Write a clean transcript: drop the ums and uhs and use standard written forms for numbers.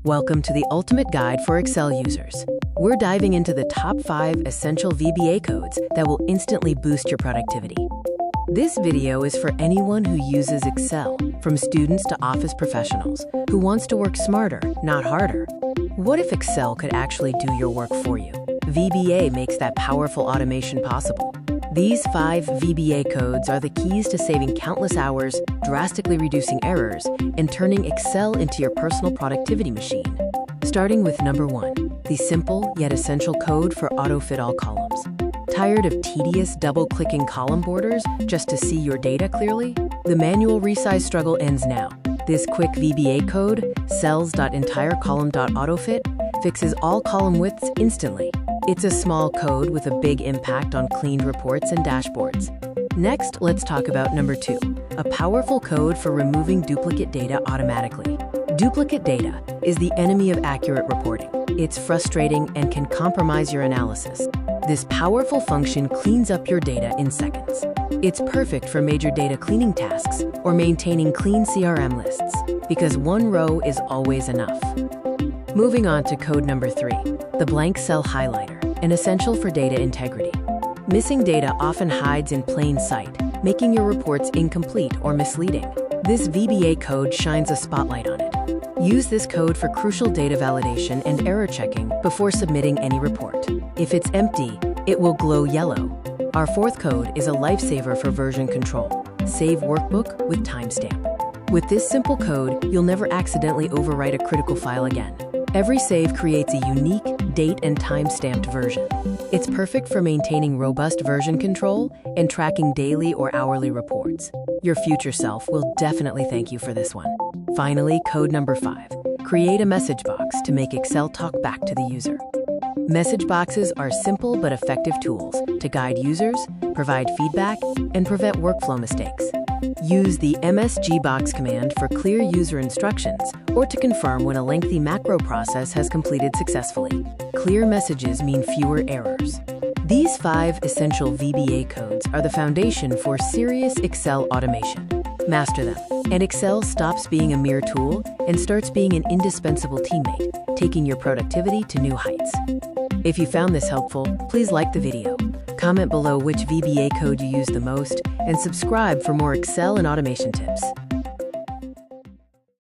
Welcome to the ultimate guide for Excel users. We're diving into the top 5 essential VBA codes that will instantly boost your productivity. This video is for anyone who uses Excel, from students to office professionals, who wants to work smarter, not harder. What if Excel could actually do your work for you? VBA makes that powerful automation possible. These 5 VBA codes are the keys to saving countless hours, drastically reducing errors, and turning Excel into your personal productivity machine. Starting with number 1, the simple yet essential code for auto-fit all columns. Tired of tedious double-clicking column borders just to see your data clearly? The manual resize struggle ends now. This quick VBA code, cells.entirecolumn.autofit, fixes all column widths instantly. It's a small code with a big impact on cleaned reports and dashboards. Next, let's talk about number 2, a powerful code for removing duplicate data automatically. Duplicate data is the enemy of accurate reporting. It's frustrating and can compromise your analysis. This powerful function cleans up your data in seconds. It's perfect for major data cleaning tasks or maintaining clean CRM lists, because one row is always enough. Moving on to code number 3, the blank cell highlighter, an essential for data integrity. Missing data often hides in plain sight, making your reports incomplete or misleading. This VBA code shines a spotlight on it. Use this code for crucial data validation and error checking before submitting any report. If it's empty, it will glow yellow. Our 4th code is a lifesaver for version control. Save workbook with timestamp. With this simple code, you'll never accidentally overwrite a critical file again. Every save creates a unique date and time-stamped version. It's perfect for maintaining robust version control and tracking daily or hourly reports. Your future self will definitely thank you for this one. Finally, code number 5. Create a message box to make Excel talk back to the user. Message boxes are simple but effective tools to guide users, provide feedback, and prevent workflow mistakes. Use the msgbox command for clear user instructions or to confirm when a lengthy macro process has completed successfully. Clear messages mean fewer errors. These 5 essential VBA codes are the foundation for serious Excel automation. Master them, and Excel stops being a mere tool and starts being an indispensable teammate, taking your productivity to new heights. If you found this helpful, please like the video, comment below which VBA code you use the most, and subscribe for more Excel and automation tips.